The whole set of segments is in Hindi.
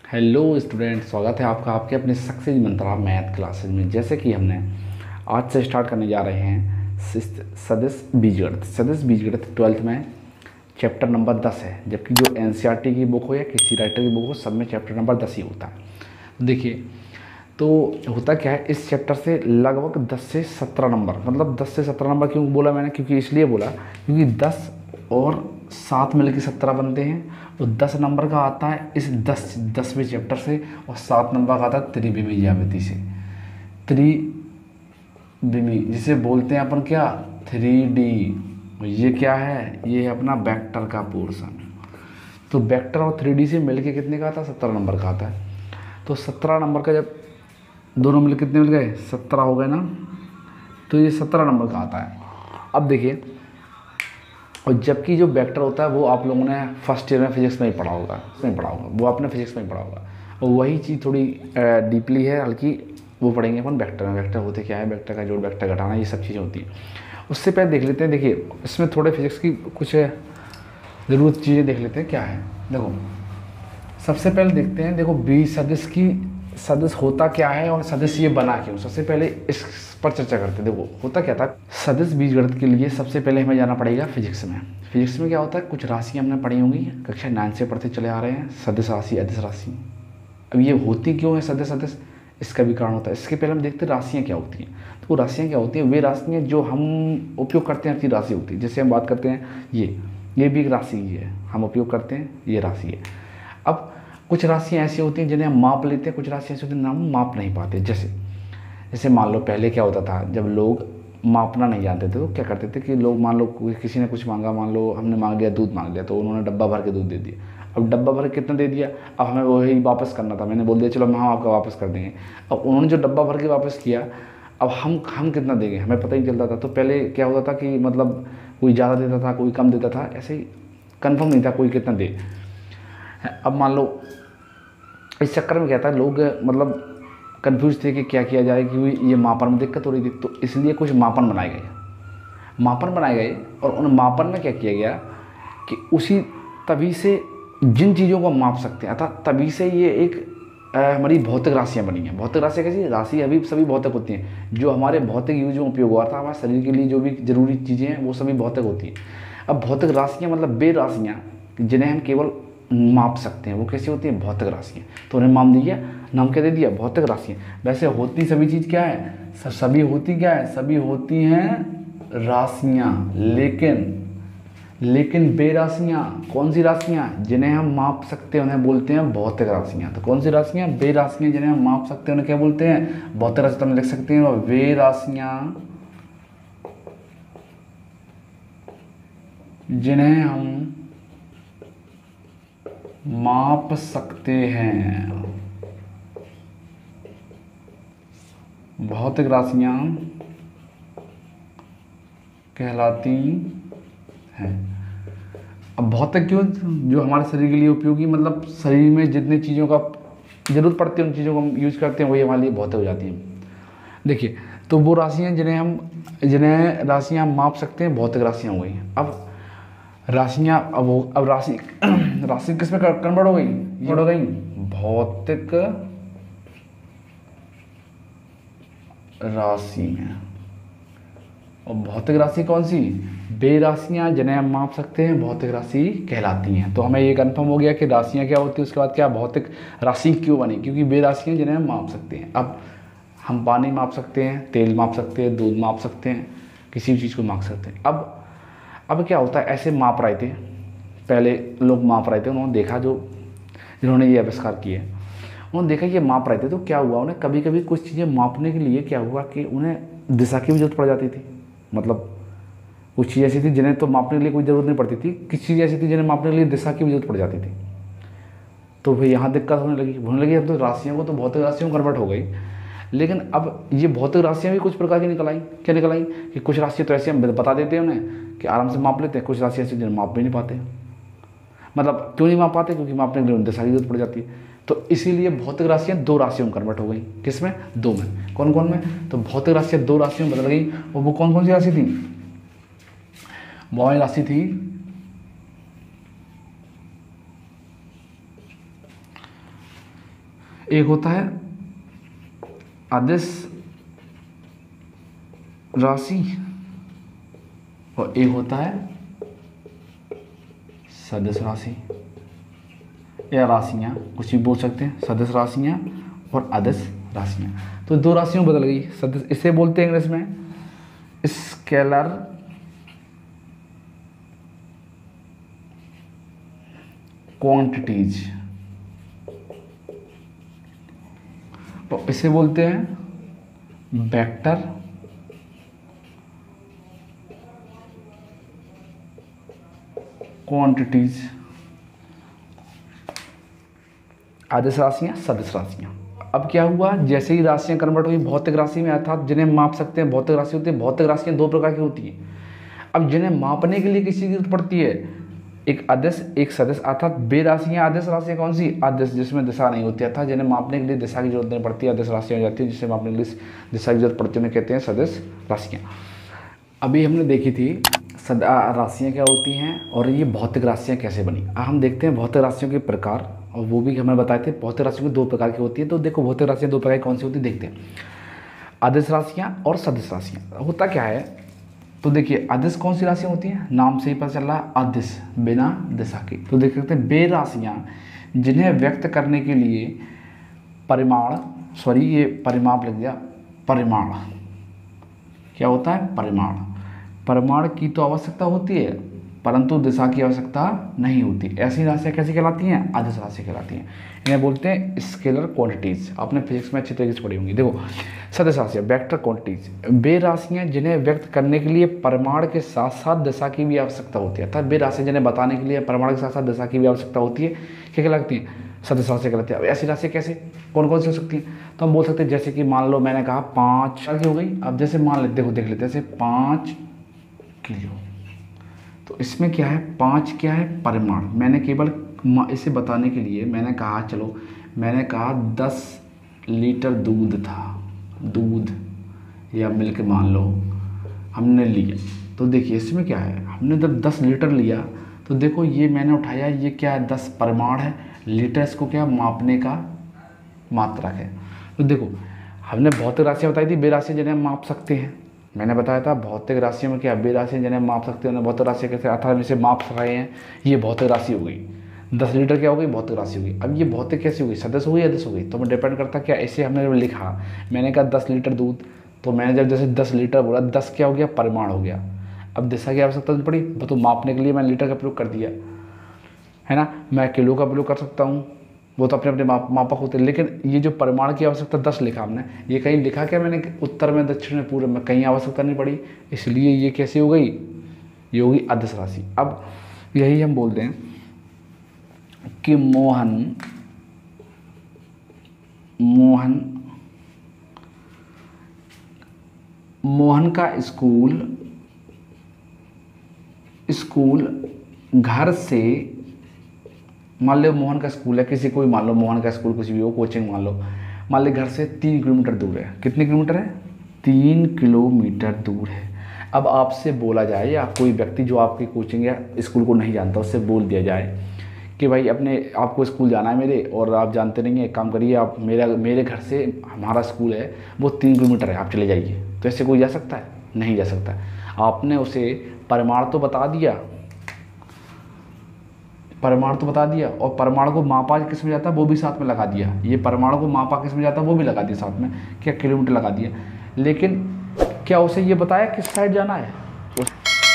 हेलो स्टूडेंट, स्वागत है आपका आपके अपने सक्सेस मंत्रा मैथ क्लासेस में। जैसे कि हमने आज से स्टार्ट करने जा रहे हैं सदिश बीजगणित। सदिश बीजगणित 12th में चैप्टर नंबर 10 है, जबकि जो एनसीईआरटी की बुक हो या किसी राइटर की बुक हो, सब में चैप्टर नंबर 10 ही होता है। देखिए, तो होता क्या है, इस चैप्टर से लगभग 10 से 17 नंबर, मतलब 10 से 17 नंबर क्यों बोला मैंने, क्योंकि इसलिए बोला क्योंकि 10 और 7 मिल के 17 बनते हैं। और 10 नंबर का आता है इस 10वें चैप्टर से, और 7 नंबर का आता है त्रिविमी ज्यामिति से। त्रिविमी जिसे बोलते हैं अपन क्या, 3D। ये क्या है, ये है अपना वेक्टर का पोर्शन। तो वेक्टर और 3D से मिलके कितने का आता है, 17 नंबर का आता है। तो 17 नंबर का जब दोनों मिल कितने मिल गए, 17 हो गए ना, तो ये 17 नंबर का आता है। अब देखिए, और जबकि जो वेक्टर होता है वो आप लोगों ने फर्स्ट ईयर में फिजिक्स में ही पढ़ा होगा, वो आपने फिजिक्स में ही पढ़ा होगा। और वही चीज़ थोड़ी डीपली है, हल्की, वो पढ़ेंगे अपन वेक्टर में। वेक्टर होते क्या है, वेक्टर का जोड़, वेक्टर घटाना, ये सब चीज़ें होती हैं। उससे पहले देख लेते हैं, देखिए इसमें थोड़े फिजिक्स की कुछ ज़रूरत चीज़ें देख लेते हैं क्या है। देखो, सबसे पहले देखते हैं, देखो बीज सदिश की, सदिश होता क्या है और सदिश ये बना क्यों। सबसे पहले इस पर चर्चा करते हैं। देखो होता क्या था, सदिश बीजगणित के लिए सबसे पहले हमें जाना पड़ेगा फिजिक्स में। फिजिक्स में क्या होता है, कुछ राशियाँ हमने पढ़ी होंगी, कक्षा 9 से पढ़ते चले आ रहे हैं, सदिश राशि, अदिश राशि। अब ये होती क्यों है सदिश अदिश, इसका भी कारण होता है। इसके पहले हम देखते हैं राशियाँ क्या होती हैं। तो राशियाँ क्या होती हैं, वे राशियाँ जो हम उपयोग करते हैं, हर चीज़ राशि होती है। जैसे हम बात करते हैं ये भी एक राशि ही है, हम उपयोग करते हैं, ये राशि है। अब कुछ राशियाँ ऐसी होती हैं जिन्हें हम माप लेते हैं, कुछ राशियाँ ऐसी होती हैं हम माप नहीं पाते। जैसे जैसे मान लो पहले क्या होता था, जब लोग मापना नहीं जानते थे तो क्या करते थे कि लोग, मान लो किसी ने कुछ मांगा, मान लो हमने मांग लिया, दूध मांग लिया, तो उन्होंने डब्बा भर के दूध दे दिया। अब डब्बा भर के कितना दे दिया, अब हमें वही वापस करना था। मैंने बोल दिया चलो हम आपका वापस कर देंगे। अब उन्होंने जो डब्बा भर के वापस किया, अब हम कितना देंगे हमें पता ही चलता था। तो पहले क्या होता था कि मतलब कोई ज़्यादा देता था, कोई कम देता था, ऐसे ही कन्फर्म नहीं था कोई कितना दे। अब मान लो इस चक्कर में क्या था, लोग मतलब कन्फ्यूज थे कि क्या किया जाए, क्योंकि ये मापन में दिक्कत हो रही थी। तो इसलिए कुछ मापन बनाए गए, और उन मापन में क्या किया गया कि उसी तभी से जिन चीज़ों को माप सकते हैं, अर्थात तभी से ये एक हमारी भौतिक राशियाँ बनी हैं। भौतिक राशियाँ कैसी, राशि अभी सभी भौतिक होती हैं, जो हमारे भौतिक यूज में उपयोग हुआ था, हमारे शरीर के लिए जो भी जरूरी चीज़ें हैं वो सभी भौतिक होती हैं। अब भौतिक राशियाँ मतलब वे राशियाँ जिन्हें हम केवल माप सकते हैं, वो कैसी होती हैं, भौतिक राशियाँ। तो उन्हें नाम क्या दे दिया, भौतिक राशियाँ। वैसे होती सभी चीज़ क्या है, सभी होती क्या है, सभी होती हैं राशियाँ, लेकिन बेराशियाँ, कौन सी राशियाँ, जिन्हें हम माप सकते हैं उन्हें बोलते हैं भौतिक राशियाँ। तो कौन सी राशियाँ, बेराशियाँ, जिन्हें हम माप सकते हैं उन्हें क्या बोलते हैं, भौतिक राशि। तो हम लिख सकते हैं वे राशियाँ जिन्हें हम माप सकते हैं, भौतिक राशियां कहलाती हैं। अब भौतिक क्यों, जो हमारे शरीर के लिए उपयोगी, मतलब शरीर में जितनी चीज़ों का जरूरत पड़ती है उन चीज़ों को हम यूज करते हैं, वही हमारे लिए भौतिक हो जाती हैं। देखिए, तो वो राशियां जिन्हें राशियां माप सकते हैं, भौतिक राशियां हो गई। अब राशियां, अब राशि राशि किस में कन्वर्ट हो गई, भौतिक राशि में। और भौतिक राशि कौन सी, बेराशियां जिन्हें हम माप सकते हैं, भौतिक राशि कहलाती हैं। तो हमें ये कंफर्म हो गया कि राशियां क्या होती है, उसके बाद क्या, भौतिक राशि क्यों बनी, क्योंकि बेराशियां जिन्हें हम माप सकते हैं। अब हम पानी माप सकते हैं, तेल माप सकते हैं, दूध माप सकते हैं, किसी भी चीज़ को माप सकते हैं। अब क्या होता है, ऐसे माप रहे थे, पहले लोग माप रहे थे, उन्होंने देखा, जिन्होंने ये आविष्कार किए, उन्होंने देखा ये माप रहे थे, तो क्या हुआ, उन्हें कभी कभी कुछ चीज़ें मापने के लिए क्या हुआ कि उन्हें दिशा की भी जरूरत पड़ जाती थी। मतलब कुछ चीज़ ऐसी थी जिन्हें तो मापने के लिए कोई ज़रूरत नहीं पड़ती थी, किसी चीज़ ऐसी थी जिन्हें मापने के लिए दिशा की भी जरूरत पड़ जाती थी। तो फिर यहाँ दिक्कत होने लगी। अब तो राशियों को तो भौतिक राशियों में कन्वर्ट हो गई। लेकिन अब ये भौतिक राशियाँ भी कुछ प्रकार की निकल आई। क्या निकल आई कि कुछ राशियाँ तो ऐसी हम बता देते हैं उन्हें कि आराम से माप लेते हैं, कुछ राशियाँ ऐसी जिन्हें माप भी नहीं पाते। मतलब क्यों नहीं माप पाते, क्योंकि मापने के लिए दिशा की जरूरत पड़ जाती है। तो इसीलिए भौतिक राशियाँ 2 राशियों में कन्वर्ट हो गई। किसमें, 2 में। कौन कौन में, तो भौतिक राशियाँ 2 राशियों में बदल गई। और वो कौन कौन सी राशि थी, वो राशि थी एक होता है अदिश राशि और एक होता है सदिश राशि या राशियाँ, कुछ भी बोल सकते हैं, सदिश राशियाँ और अदिश राशियाँ। तो दो राशियों बदल गई। सदिश इसे बोलते हैं इंग्लिश में स्केलर क्वांटिटीज, तो इसे बोलते हैं वेक्टर क्वांटिटीज। आदिश राशियाँ, सदिश राशियाँ। अब क्या हुआ, जैसे ही राशियाँ कन्वर्ट हुई भौतिक राशि में, अर्थात जिन्हें माप सकते हैं भौतिक राशि होती है। भौतिक राशियाँ दो प्रकार की होती हैं। अब जिन्हें मापने के लिए किसी की जरूरत पड़ती है, एक अदिश एक सदिश, अर्थात बे राशियाँ। आदिश राशियाँ कौन सी? अदिश, जिसमें दिशा नहीं होती, अर्थात जिन्हें मापने के लिए दिशा की जरूरत नहीं पड़ती, अदिश राशियाँ हो जाती है। जिसे मापने के लिए दिशा की जरूरत पड़ती है उन्हें कहते हैं सदिश राशियाँ। अभी हमने देखी थी राशियाँ क्या होती हैं और ये भौतिक राशियाँ कैसे बनी। हम देखते हैं भौतिक राशियों के प्रकार, और वो भी हमें बताए थे। भौतिक राशियों की दो प्रकार की होती है। तो देखो भौतिक राशियाँ दो प्रकार की कौन सी होती है, देखते हैं। अदिश राशियाँ और सदिश राशियाँ। होता क्या है, तो देखिए अदिश कौन सी राशियाँ होती हैं, नाम से ही पता चल रहा है, अदिश, बिना दिशा की। तो देख सकते हैं बे राशियाँ जिन्हें व्यक्त करने के लिए परिमाण, सॉरी ये परिमाप लग गया, परिमाण क्या होता है, परिमाण। परिमाण की तो आवश्यकता होती है परंतु दिशा की आवश्यकता नहीं होती। ऐसी राशियाँ कैसी कहलाती हैं, अदिश राशि कहलाती हैं। इन्हें बोलते हैं स्केलर क्वांटिटीज। आपने फिजिक्स में अच्छी तरीके से पढ़ी होंगी। देखो सदिश राशियाँ, वेक्टर क्वांटिटीज, वे राशियाँ जिन्हें व्यक्त करने के लिए परिमाण के साथ साथ दिशा की भी आवश्यकता होती है। अर्थात वे राशियाँ जिन्हें बताने के लिए परिमाण के साथ साथ दिशा की भी आवश्यकता होती है, क्या कहलाती है, सदिश राशि कहलाती है। अब ऐसी राशियाँ कैसे, कौन कौन सी हो सकती हैं, तो हम बोल सकते हैं जैसे कि मान लो मैंने कहा 5 की हो गई। अब जैसे मान लेते, देखो देख लेते हैं, जैसे 5 किलो, तो इसमें क्या है, 5 क्या है, परिमाण। मैंने केवल इसे बताने के लिए मैंने कहा, चलो मैंने कहा 10 लीटर दूध था, दूध या मिल्क मान लो हमने लिया। तो देखिए इसमें क्या है, हमने जब 10 लीटर लिया तो देखो ये मैंने उठाया, ये क्या है, 10 परिमाण है, लीटर इसको क्या मापने का मात्रक है। तो देखो हमने भौतिक राशियाँ बताई थी, बे राशियाँ जिन्हें हम माप सकते हैं। मैंने बताया था भौतिक राशियों में क्या, बे राशियाँ जिन्हें माप सकते हैं, भौतिक राशियाँ कैसे, अर्थात हम इसे माप रहे हैं, ये भौतिक राशि हो गई। 10 लीटर क्या हो गई, भौतिक राशि हो गई। अब ये भौतिक कैसी हो गई, सदिश हो गई, अदिश हो गई। तो मैं डिपेंड करता क्या, ऐसे हमने जब लिखा, मैंने कहा 10 लीटर दूध, तो मैंने जब जैसे 10 लीटर बोला, 10 क्या हो गया, परिमाण हो गया। अब दिशा की आवश्यकता नहीं पड़ी, तो मापने के लिए मैंने लीटर का प्रयोग कर दिया, है ना। मैं किलो का प्रयोग कर सकता हूँ, वो तो अपने अपने मापक होते हैं। लेकिन ये जो परिमाण की आवश्यकता 10 लिखा हमने, ये कहीं लिखा क्या मैंने, उत्तर में, दक्षिण में, पूर्व में, कहीं आवश्यकता नहीं पड़ी, इसलिए ये कैसी हो गई, ये होगी अदिश राशि। अब यही हम बोलते हैं कि मोहन का स्कूल घर से, मान लो मोहन का स्कूल है, किसी कोई मान लो मोहन का स्कूल कुछ भी हो, कोचिंग मान लो घर से 3 किलोमीटर दूर है। कितने किलोमीटर है, 3 किलोमीटर दूर है। अब आपसे बोला जाए, या कोई व्यक्ति जो आपकी कोचिंग या स्कूल को नहीं जानता, उससे बोल दिया जाए कि भाई आपको स्कूल जाना है मेरे, और आप जानते नहीं हैं, एक काम करिए आप, मेरे घर से हमारा स्कूल है वो 3 किलोमीटर है, आप चले जाइए। तो ऐसे कोई जा सकता है, नहीं जा सकता। आपने उसे परिमाण तो बता दिया, और परिमाण को मापा किस में जाता है वो भी साथ में लगा दिया। ये परिमाण को मापा किस में जाता है वो भी लगा दिया साथ में, क्या किलोमीटर लगा दिया। लेकिन क्या उसे ये बताया किस साइड जाना है,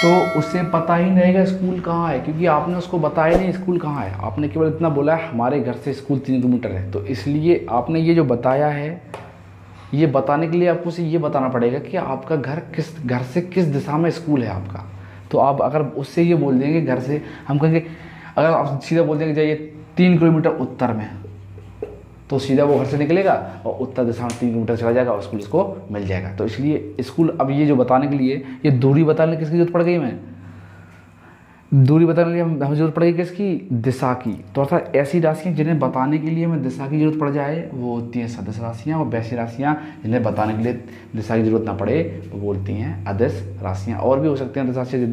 तो उसे पता ही नहीं रहेगा स्कूल कहाँ है, क्योंकि आपने उसको बताया नहीं स्कूल कहाँ है। आपने केवल इतना बोला है हमारे घर से स्कूल 3 किलोमीटर है। तो इसलिए आपने ये जो बताया है, ये बताने के लिए आपको उसे ये बताना पड़ेगा कि आपका घर से किस दिशा में स्कूल है आपका। तो आप अगर उससे ये बोल देंगे घर से, हम कहेंगे, अगर आप सीधा बोल देंगे जाइए 3 किलोमीटर उत्तर में, तो सीधा वो घर से निकलेगा और उत्तर दिशा में 3 किलोमीटर चला जाएगा और स्कूल उसको मिल जाएगा। तो इसलिए स्कूल, अब ये जो बताने के लिए, ये दूरी बताने की किसकी जरूरत पड़ गई, दूरी बताने के लिए हमें जरूरत पड़ेगी किसकी, दिशा की। तो अर्थात ऐसी राशियाँ जिन्हें बताने के लिए हमें दिशा की जरूरत पड़ जाए वो होती हैं सदिश राशियाँ, और वैसी राशियाँ जिन्हें बताने के लिए दिशा की जरूरत ना पड़े वो बोलती हैं अदिश राशियाँ। और भी हो सकती हैं अदिश राशियाँ,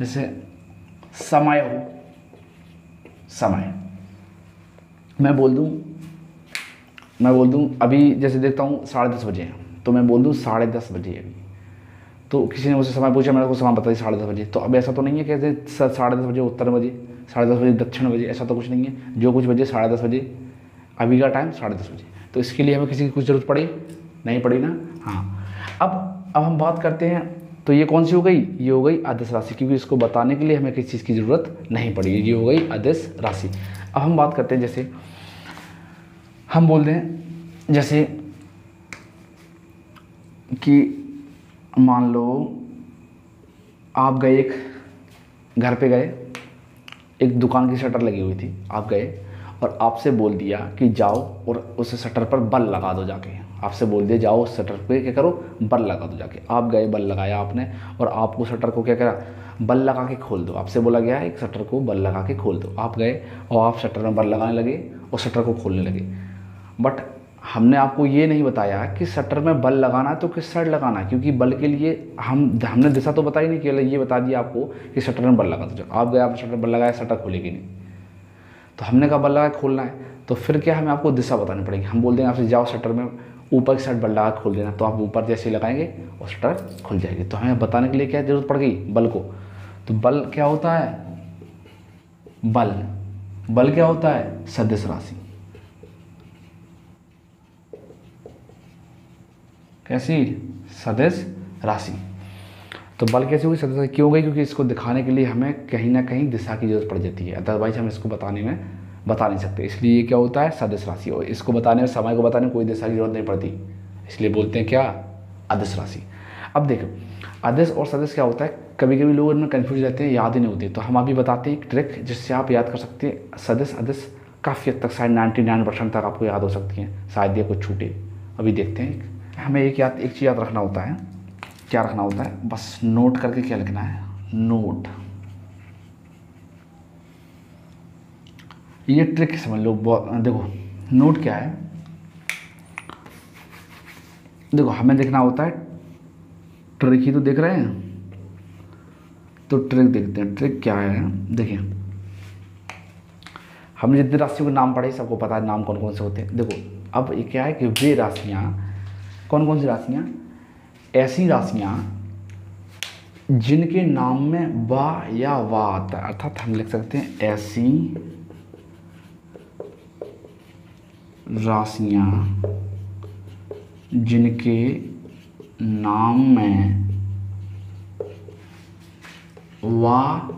जैसे समय हो, समय मैं बोल दूं मैं बोल दूँ अभी, जैसे देखता हूँ 10:30 बजे हैं, तो मैं बोल दूँ 10:30 बजे अभी। तो किसी ने मुझसे समय पूछा, मैंने को समय बता दी 10:30 बजे। तो अब ऐसा तो नहीं है कि 10:30 बजे उत्तर बजे, 10:30 बजे दक्षिण बजे, ऐसा तो कुछ नहीं है। जो कुछ बजे 10:30 बजे, अभी का टाइम 10:30 बजे। तो इसके लिए हमें किसी की कुछ ज़रूरत पड़ी नहीं पड़ी ना। हाँ, अब हम बात करते हैं, तो ये कौन सी हो गई, ये हो गई अदिश राशि, क्योंकि इसको बताने के लिए हमें किसी चीज़ की ज़रूरत नहीं पड़ी, ये हो गई अदिश राशि। अब हम बात करते हैं, जैसे हम बोल दें जैसे कि मान लो आप गए, एक घर पे गए, एक दुकान की शटर लगी हुई थी, आप गए और आपसे बोल दिया कि जाओ और उस शटर पर बल लगा दो जाके। आपसे बोल दिया जाओ उस शटर पे क्या करो, बल लगा दो जाके। आप गए, बल लगाया आपने, और आपको शटर को क्या करा, बल लगा के खोल दो। आपसे बोला गया है एक शटर को बल लगा के खोल दो। आप गए और आप शटर में बल लगाने लगे और शटर को खोलने लगे। बट हमने आपको ये नहीं बताया कि शटर में बल लगाना है तो किस साइड लगाना है, क्योंकि बल के लिए हमने दिशा तो बताई नहीं, केवल ये बता दिया आपको कि शटर में बल लगा दो। आप गए, आपने शटर बल लगाया, शटर खुलेगी नहीं, तो हमने कहा बल लगा के खोलना है, तो फिर क्या हमें आपको दिशा बतानी पड़ेगी। हम बोल देंगे आपसे जाओ शटर में ऊपर की साइड बल लगा खोल देना, तो आप ऊपर जैसे लगाएंगे और शटर खुल जाएगी। तो हमें बताने के लिए क्या जरूरत पड़ गई, बल को। तो बल क्या होता है, बल क्या होता है, सदिश राशि। कैसी, सदिश राशि। तो बल कैसे हुई, सदिश राशि क्यों गई, क्योंकि इसको दिखाने के लिए हमें कहीं ना कहीं दिशा की जरूरत पड़ जाती है, अदरवाइज हम इसको बताने में बता नहीं सकते। इसलिए ये क्या होता है, सदिश राशि। और इसको बताने में, समय को बताने में कोई दिशा की जरूरत नहीं पड़ती, इसलिए बोलते हैं क्या, अदिश राशि। अब देखो अदिश और सदिश क्या होता है, कभी कभी लोग इनमें कन्फ्यूज रहते हैं, याद ही नहीं होती। तो हम अभी बताते हैं एक ट्रिक जिससे आप याद कर सकते हैं सदिश अदिश, काफ़ी हद तक, शायद 99% तक आपको याद हो सकती हैं, शायद ये कुछ छूटे। अभी देखते हैं। हमें एक चीज़ याद रखना होता है। क्या रखना होता है, बस नोट करके क्या लिखना है, नोट। ये ट्रिक समझ लो। देखो नोट क्या है, देखो हमें देखना होता है, ट्रिक ही तो देख रहे हैं, तो ट्रिक देखते हैं। ट्रिक क्या है, देखिए हमने जितने राशियों के नाम पढ़े सबको पता है नाम कौन कौन से होते हैं। देखो अब ये क्या है कि वे राशियाँ, कौन कौन सी राशियाँ, ऐसी राशियाँ जिनके नाम में वा या वा आता है, अर्थात हम लिख सकते हैं ऐसी राशियाँ जिनके नाम में वा,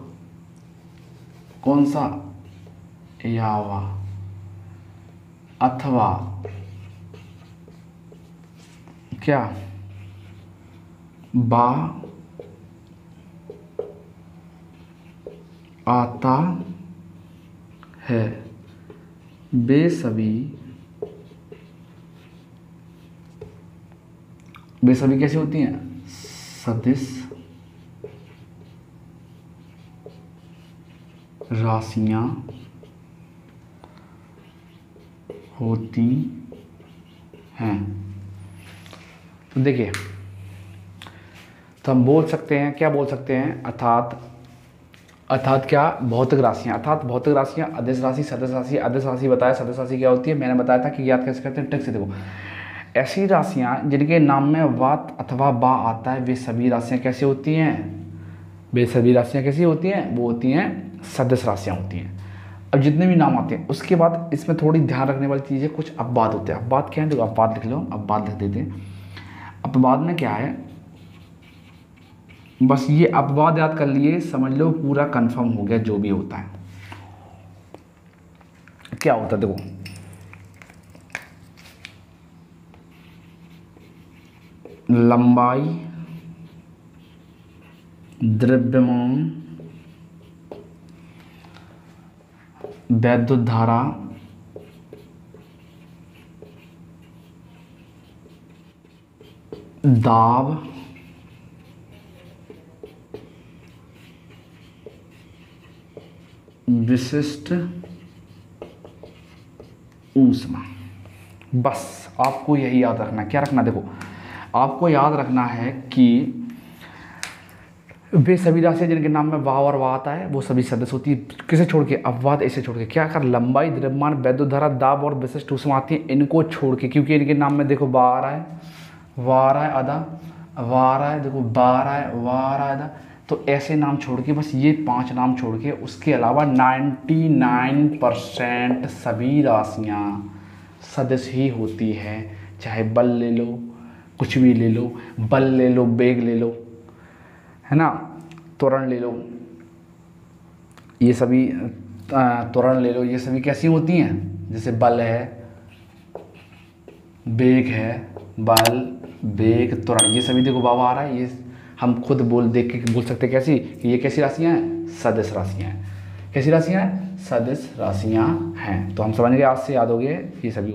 कौन सा, या वा, अथवा क्या, बा आता है, वे सभी कैसी होती हैं, सदिश राशियां होती हैं। तो देखिए, तो हम बोल सकते हैं, क्या बोल सकते हैं, अर्थात क्या, भौतिक राशियाँ, अर्थात भौतिक राशियाँ, अदिश राशि, सदिश राशि। अदिश राशि बताया, सदिश राशि क्या होती है, मैंने बताया था कि याद कैसे करते हैं, ट्रिक से। देखो ऐसी राशियाँ जिनके नाम में वात अथवा बा आता है, वे सभी राशियाँ कैसी होती हैं, वे सभी राशियाँ कैसी होती हैं, वो होती हैं सदिश राशियाँ होती हैं। अब जितने भी नाम आते हैं, उसके बाद इसमें थोड़ी ध्यान रखने वाली चीज़ है, कुछ अपवाद होते हैं। अपवाद क्या है, देखो अपवाद लिख लो, अपवाद लिख देते हैं। अपवाद में क्या है, बस ये अपवाद याद कर लिए, समझ लो पूरा कंफर्म हो गया जो भी होता है। क्या होता है, देखो लंबाई, द्रव्यमान, वैद्युत धारा, दाब, विशिष्ट ऊष्मा। बस आपको यही याद रखना है। क्या रखना, देखो आपको याद रखना है कि वे सभी राशियाँ जिनके नाम में वाव और वा आता है वो सभी सदस्य होती है। किसे छोड़ के? अपवाद ऐसे छोड़ के। क्या कर? लंबाई, द्रव्यमान, वैद्युतधारा, दाब और विशिष्ट ऊष्मा आती है, इनको छोड़ के, क्योंकि इनके नाम में देखो बा आ रहा है, वा आ रहा है, आधा वा आ रहा है, देखो बा आ रहा है, वा आ रहा है आधा। तो ऐसे नाम छोड़ के, बस ये 5 नाम छोड़ के, उसके अलावा 99% सभी राशियाँ सदस्य ही होती है। चाहे बल ले लो, कुछ भी ले लो, बल ले लो, वेग ले लो, है ना, त्वरण ले लो, ये सभी त्वरण ले लो, ये सभी कैसी होती हैं? जैसे बल है, वेग है, बल, वेग, त्वरण, ये सभी देखो बाबा आ रहा है। ये हम खुद देख के बोल सकते हैं कैसी, कि ये कैसी राशियाँ हैं? सदिश राशियाँ हैं। कैसी राशियाँ हैं? सदिश राशियाँ हैं। तो हम समझ गए, आज से याद हो गए ये सभी।